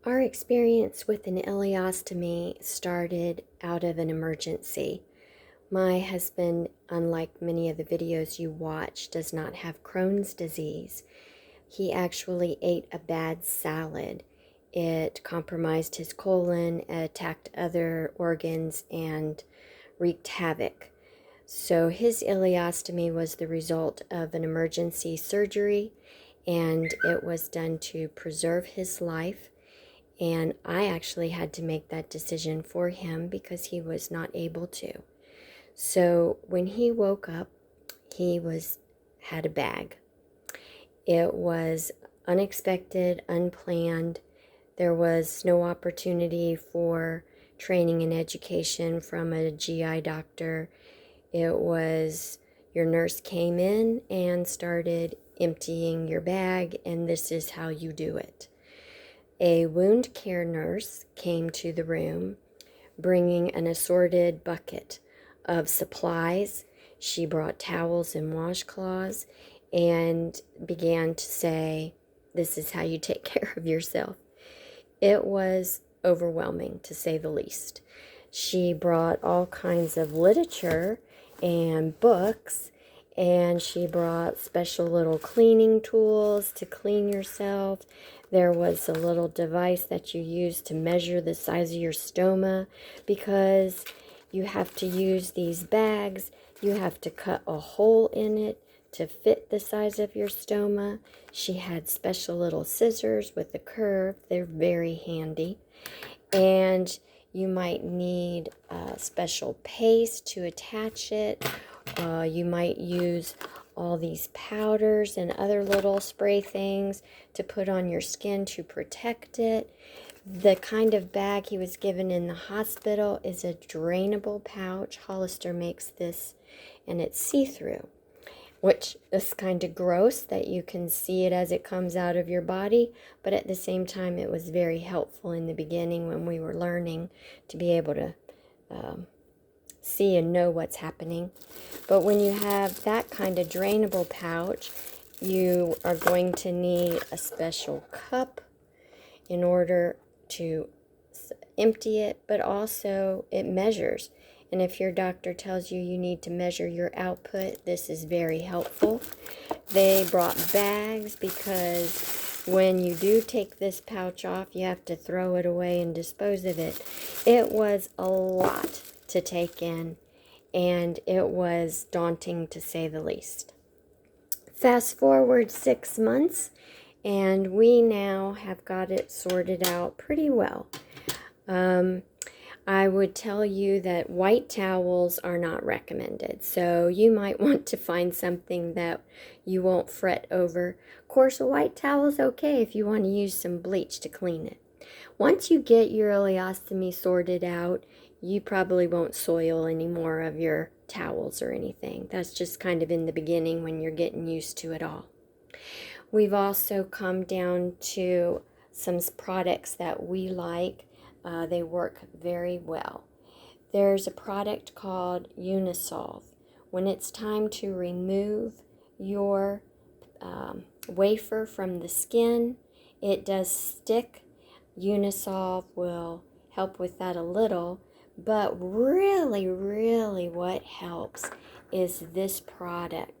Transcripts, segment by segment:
Our experience with an ileostomy started out of an emergency. My husband, unlike many of the videos you watch, does not have Crohn's disease. He actually ate a bad salad. It compromised his colon, attacked other organs, and wreaked havoc. So his ileostomy was the result of an emergency surgery, and it was done to preserve his life. And I actually had to make that decision for him because he was not able to. So when he woke up, he had a bag. It was unexpected, unplanned. There was no opportunity for training and education from a GI doctor. It was your nurse came in and started emptying your bag, and this is how you do it. A wound care nurse came to the room bringing an assorted bucket of supplies. She brought towels and washcloths and began to say, "This is how you take care of yourself." It was overwhelming, to say the least. She brought all kinds of literature and books, and she brought special little cleaning tools to clean yourself. There was a little device that you use to measure the size of your stoma, because you have to use these bags. You have to cut a hole in it to fit the size of your stoma. She had special little scissors with a curve. They're very handy. And you might need a special paste to attach it. You might use all these powders and other little spray things to put on your skin to protect it. The kind of bag he was given in the hospital is a drainable pouch. Hollister makes this, and it's see-through, which is kind of gross that you can see it as it comes out of your body, but at the same time it was very helpful in the beginning when we were learning to be able to see and know what's happening. But when you have that kind of drainable pouch, you are going to need a special cup in order to empty it, but also it measures. And if your doctor tells you you need to measure your output, this is very helpful. They brought bags because when you do take this pouch off, you have to throw it away and dispose of it. It was a lot to take in, and it was daunting, to say the least. Fast forward 6 months, and we now have got it sorted out pretty well. I would tell you that white towels are not recommended, so you might want to find something that you won't fret over. Of course, a white towel is okay if you want to use some bleach to clean it. Once you get your ileostomy sorted out, you probably won't soil any more of your towels or anything. That's just kind of in the beginning when you're getting used to it all. We've also come down to some products that we like. They work very well. There's a product called Unisolve. When it's time to remove your wafer from the skin, it does stick. Unisolve will help with that a little, but really, really what helps is this product,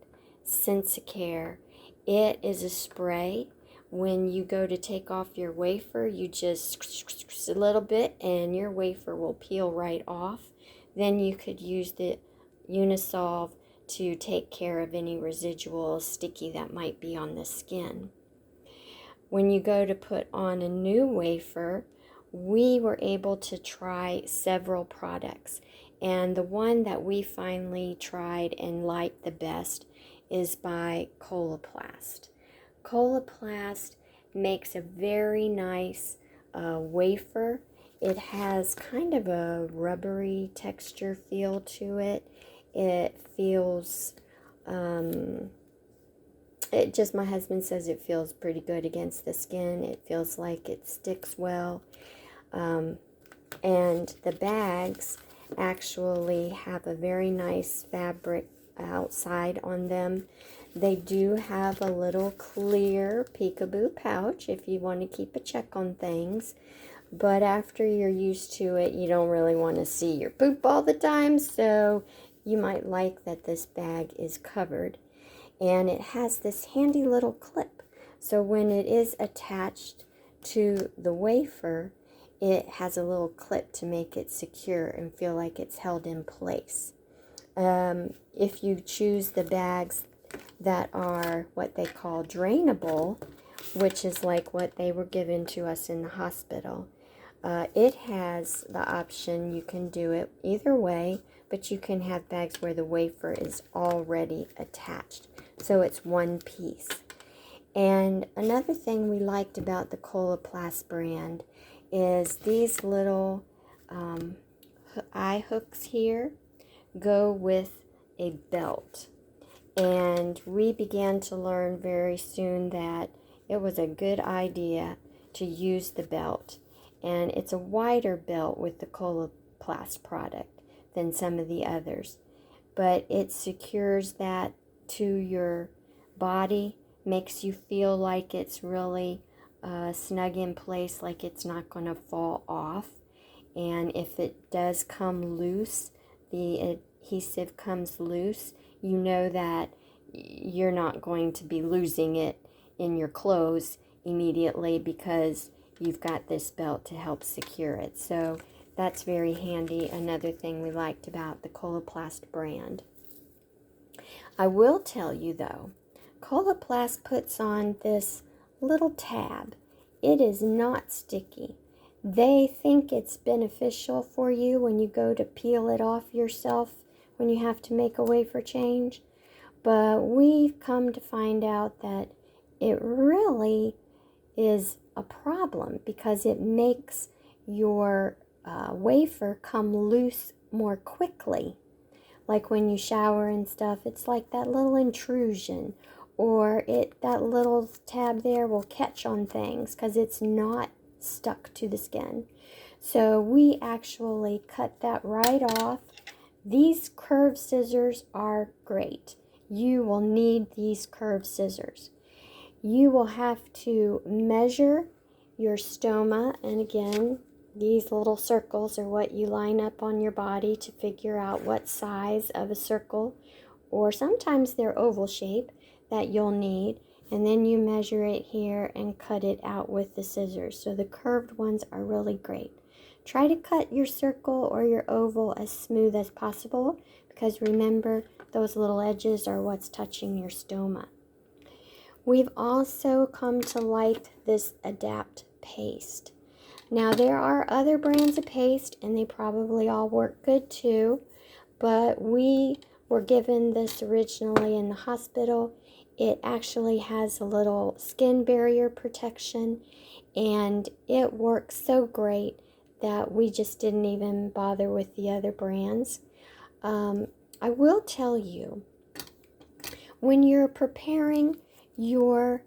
Sensicare. It is a spray. When you go to take off your wafer, you just a little bit and your wafer will peel right off. Then you could use the Unisolve to take care of any residual sticky that might be on the skin. When you go to put on a new wafer, we were able to try several products. And the one that we finally tried and liked the best is by Coloplast. Coloplast makes a very nice wafer. It has kind of a rubbery texture feel to it. It feels, my husband says it feels pretty good against the skin. It feels like it sticks well. And the bags actually have a very nice fabric outside on them They do have a little clear peekaboo pouch if you want to keep a check on things. But after you're used to it, you don't really want to see your poop all the time. So you might like that this bag is covered. And it has this handy little clip. So when it is attached to the wafer, it has a little clip to make it secure and feel like it's held in place. If you choose the bags that are what they call drainable, which is like what they were given to us in the hospital, it has the option, you can do it either way, but you can have bags where the wafer is already attached. So it's one piece. And another thing we liked about the Coloplast brand is these little eye hooks here go with a belt. And we began to learn very soon that it was a good idea to use the belt. And it's a wider belt with the Coloplast product than some of the others. But it secures that to your body, makes you feel like it's really snug in place, like it's not going to fall off. And if it does come loose, the adhesive comes loose, you know that you're not going to be losing it in your clothes immediately because you've got this belt to help secure it. So that's very handy. Another thing we liked about the Coloplast brand. I will tell you though, Coloplast puts on this little tab. It is not sticky. They think it's beneficial for you when you go to peel it off yourself when you have to make a wafer change. But we've come to find out that it really is a problem because it makes your wafer come loose more quickly. Like when you shower and stuff, it's like that little intrusion, or that little tab there will catch on things because it's not stuck to the skin. So we actually cut that right off. These curved scissors are great. You will need these curved scissors. You will have to measure your stoma, and again, these little circles are what you line up on your body to figure out what size of a circle, or sometimes they're oval shape, that you'll need. And then you measure it here and cut it out with the scissors. So the curved ones are really great. Try to cut your circle or your oval as smooth as possible, because remember, those little edges are what's touching your stoma. We've also come to like this Adapt paste. Now there are other brands of paste and they probably all work good too, but we were given this originally in the hospital. It actually has a little skin barrier protection and it works so great that we just didn't even bother with the other brands. I will tell you, when you're preparing your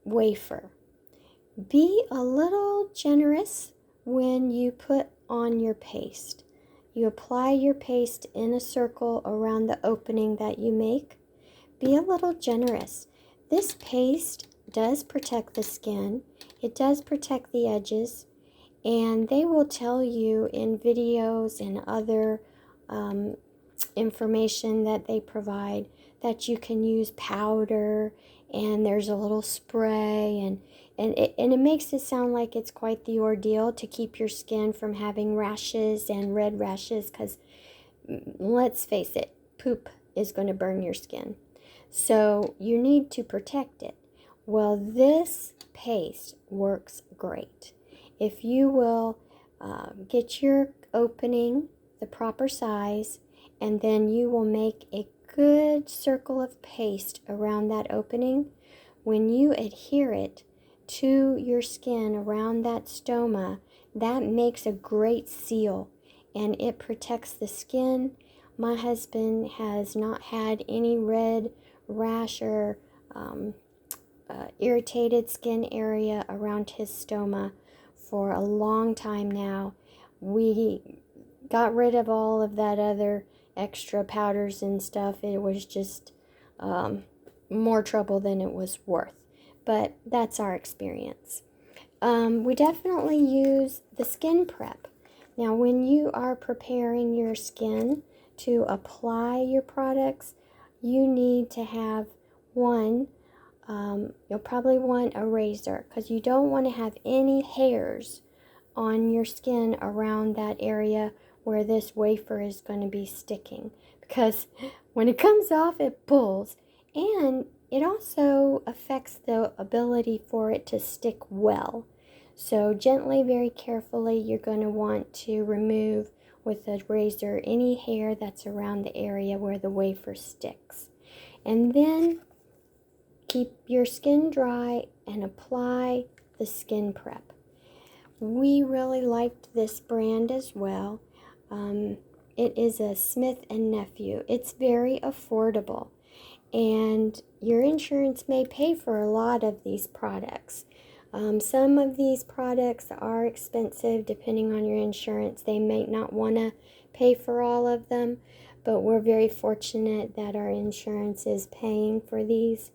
wafer, be a little generous when you put on your paste. You apply your paste in a circle around the opening that you make. Be a little generous. This paste does protect the skin. It does protect the edges. And they will tell you in videos and other information that they provide that you can use powder, and there's a little spray, and it makes it sound like it's quite the ordeal to keep your skin from having rashes and red rashes, because let's face it, poop is going to burn your skin. So you need to protect it. Well, this paste works great. If you will get your opening the proper size, and then you will make a good circle of paste around that opening. When you adhere it to your skin around that stoma, that makes a great seal and it protects the skin. My husband has not had any red rash or irritated skin area around his stoma for a long time now. We got rid of all of that other extra powders and stuff. It was just more trouble than it was worth. But that's our experience. We definitely use the skin prep. Now, when you are preparing your skin to apply your products, you need to have one, you'll probably want a razor, because you don't want to have any hairs on your skin around that area where this wafer is going to be sticking, because when it comes off, it pulls, and it also affects the ability for it to stick well. So gently, very carefully, you're going to want to remove with a razor any hair that's around the area where the wafer sticks. And then keep your skin dry and apply the skin prep. We really liked this brand as well. It is a Smith & Nephew. It's very affordable, and your insurance may pay for a lot of these products. Some of these products are expensive depending on your insurance. They may not want to pay for all of them, but we're very fortunate that our insurance is paying for these.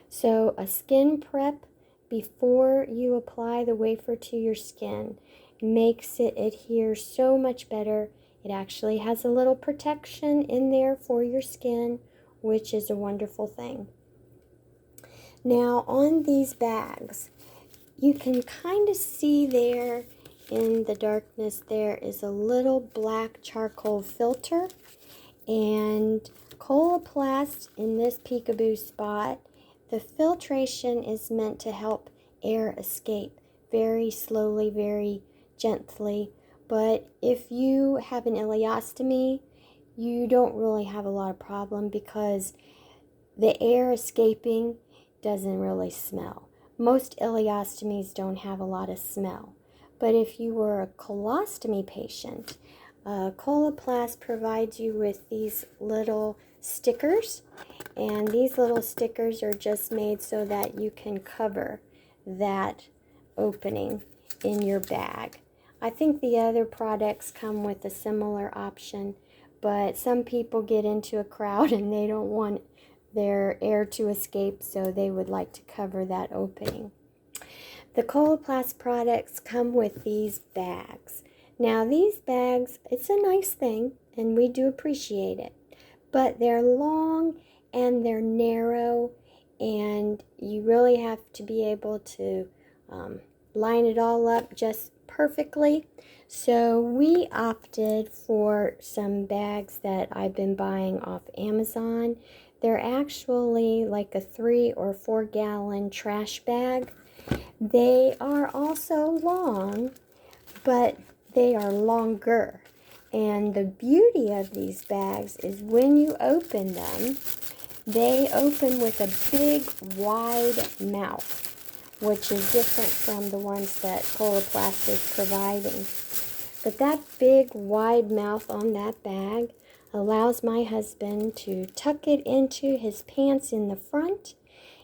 So a skin prep before you apply the wafer to your skin makes it adhere so much better. It actually has a little protection in there for your skin, which is a wonderful thing. Now, on these bags, you can kind of see there in the darkness, there is a little black charcoal filter, and Coloplast in this peekaboo spot, the filtration is meant to help air escape very slowly, very gently. But if you have an ileostomy, you don't really have a lot of problem because the air escaping doesn't really smell. Most ileostomies don't have a lot of smell. But if you were a colostomy patient, Coloplast provides you with these little stickers, and these little stickers are just made so that you can cover that opening in your bag. I think the other products come with a similar option, but some people get into a crowd and they don't want their air to escape, so they would like to cover that opening. The Coloplast products come with these bags. Now these bags, it's a nice thing and we do appreciate it, but they're long and they're narrow, and you really have to be able to line it all up just perfectly. So we opted for some bags that I've been buying off Amazon. They're actually like a 3 or 4 gallon trash bag. They are also long, but they are longer. And the beauty of these bags is when you open them, they open with a big wide mouth, which is different from the ones that Coloplast is providing. But that big wide mouth on that bag allows my husband to tuck it into his pants in the front,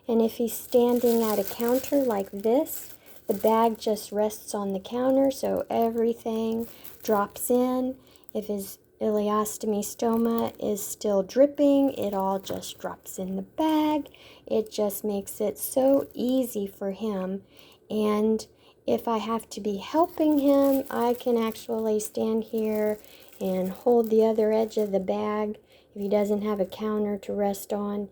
and if he's standing at a counter like this, the bag just rests on the counter so everything drops in. If his ileostomy stoma is still dripping, it all just drops in the bag. It just makes it so easy for him. And if I have to be helping him, I can actually stand here and hold the other edge of the bag if he doesn't have a counter to rest on.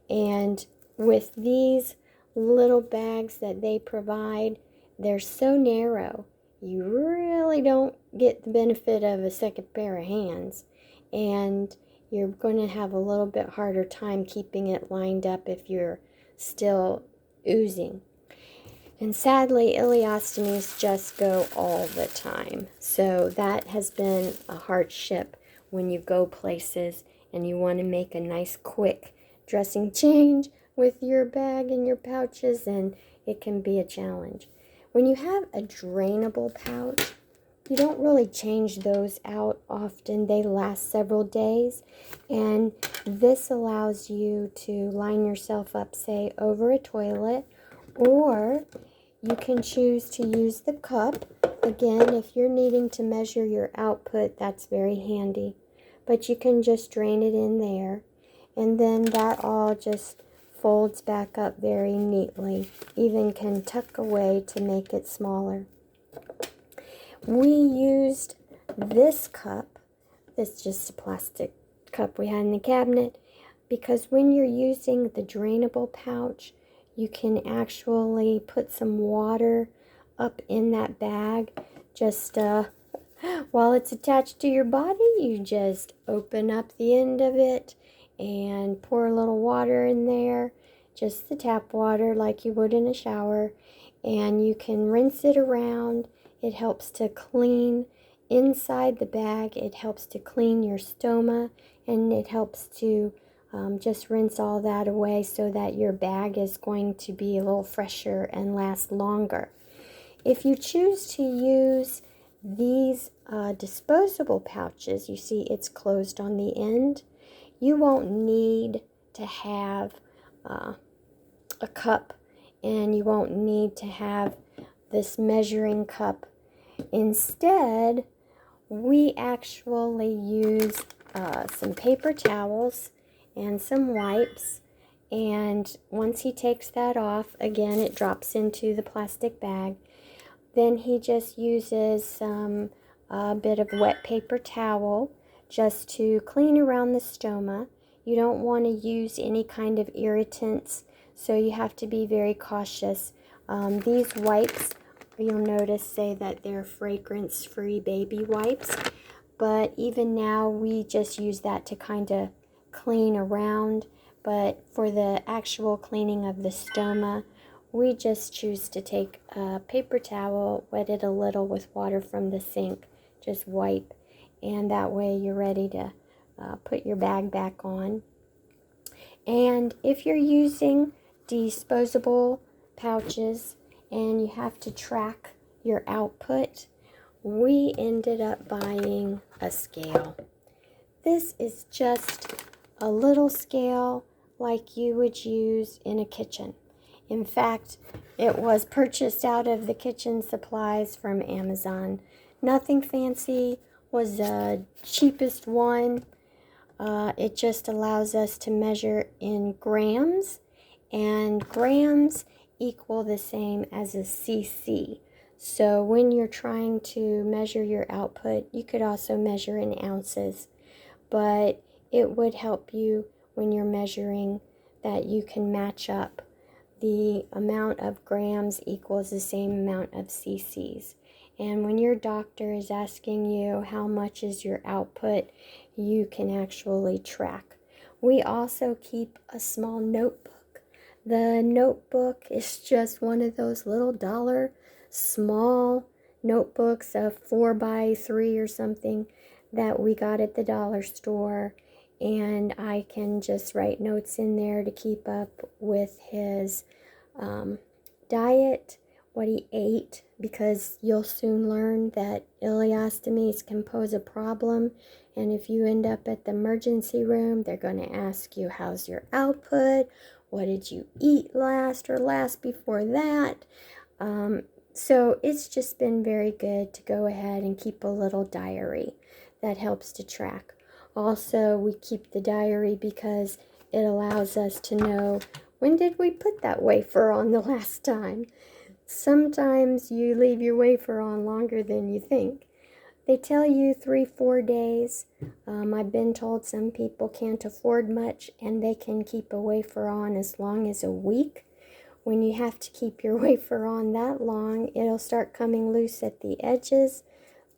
And with these little bags that they provide, they're so narrow, you really don't get the benefit of a second pair of hands, and you're going to have a little bit harder time keeping it lined up if you're still oozing. And sadly, ileostomies just go all the time, so that has been a hardship when you go places and you want to make a nice quick dressing change with your bag and your pouches, and it can be a challenge. When you have a drainable pouch, you don't really change those out often. They last several days, and this allows you to line yourself up, say, over a toilet, or you can choose to use the cup. Again, if you're needing to measure your output, that's very handy. But you can just drain it in there, and then that all just folds back up very neatly. Even can tuck away to make it smaller. We used this cup. It's just a plastic cup we had in the cabinet, because when you're using the drainable pouch, you can actually put some water up in that bag. Just while it's attached to your body, you just open up the end of it and pour a little water in there, just the tap water like you would in a shower, and you can rinse it around. It helps to clean inside the bag. It helps to clean your stoma, and it helps to just rinse all that away so that your bag is going to be a little fresher and last longer. If you choose to use these disposable pouches, you see it's closed on the end. You won't need to have a cup, and you won't need to have this measuring cup. Instead, we actually use some paper towels and some wipes, and once he takes that off, again it drops into the plastic bag. Then he just uses some bit of wet paper towel just to clean around the stoma. You don't want to use any kind of irritants, so you have to be very cautious. These wipes, you'll notice, say that they're fragrance-free baby wipes, but even now we just use that to kind of clean around. But for the actual cleaning of the stoma, we just choose to take a paper towel, wet it a little with water from the sink, just wipe, and that way you're ready to put your bag back on. And if you're using disposable pouches and you have to track your output, we ended up buying a scale. This is just a little scale like you would use in a kitchen. In fact, it was purchased out of the kitchen supplies from Amazon. Nothing fancy, was the cheapest one. It just allows us to measure in grams, and grams equal the same as a cc. So when you're trying to measure your output, you could also measure in ounces, but it would help you when you're measuring that you can match up. The amount of grams equals the same amount of cc's. And when your doctor is asking you how much is your output, you can actually track. We also keep a small notebook. The notebook is just one of those little dollar small notebooks of 4x3 or something that we got at the dollar store. And I can just write notes in there to keep up with his diet, what he ate, because you'll soon learn that ileostomies can pose a problem. And if you end up at the emergency room, they're going to ask you, how's your output? What did you eat last or last before that? So it's just been very good to go ahead and keep a little diary that helps to track. Also, we keep the diary because it allows us to know, when did we put that wafer on the last time? Sometimes you leave your wafer on longer than you think. They tell you 3-4 days. I've been told some people can't afford much and they can keep a wafer on as long as a week. When you have to keep your wafer on that long, it'll start coming loose at the edges.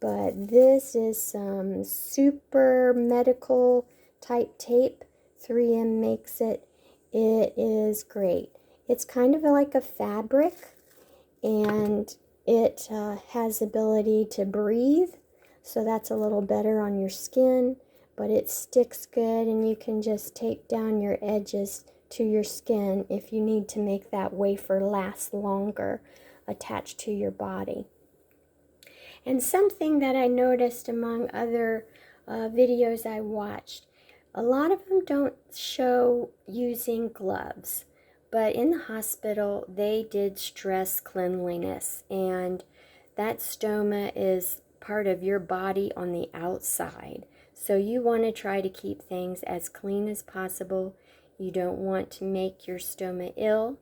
But this is some super medical type tape. 3M makes it. It is great. It's kind of like a fabric, and it has ability to breathe, so that's a little better on your skin, but it sticks good, and you can just tape down your edges to your skin if you need to make that wafer last longer attached to your body. And something that I noticed among other videos I watched, a lot of them don't show using gloves, but in the hospital they did stress cleanliness, and that stoma is part of your body on the outside. So you want to try to keep things as clean as possible. You don't want to make your stoma ill.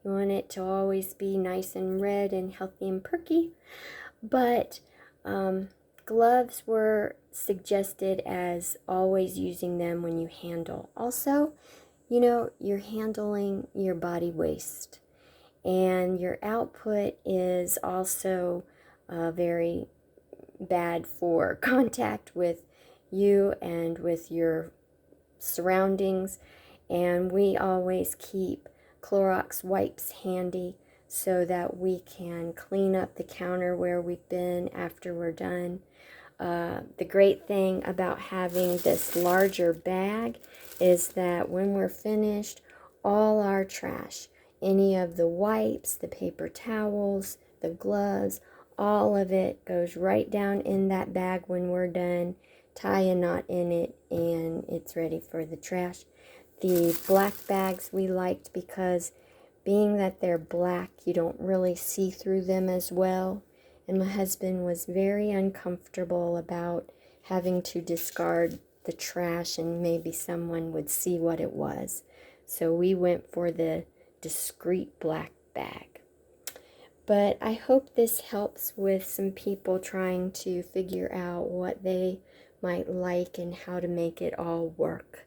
You want it to always be nice and red and healthy and perky. But gloves were suggested as always using them when you handle. Also, you know, you're handling your body waste, and your output is also very bad for contact with you and with your surroundings. And we always keep Clorox wipes handy so that we can clean up the counter where we've been after we're done. The great thing about having this larger bag is that when we're finished, all our trash, any of the wipes, the paper towels, the gloves, all of it goes right down in that bag when we're done. Tie a knot in it and it's ready for the trash. The black bags we liked because being that they're black, you don't really see through them as well. And my husband was very uncomfortable about having to discard the trash and maybe someone would see what it was. So we went for the discreet black bag. But I hope this helps with some people trying to figure out what they might like and how to make it all work.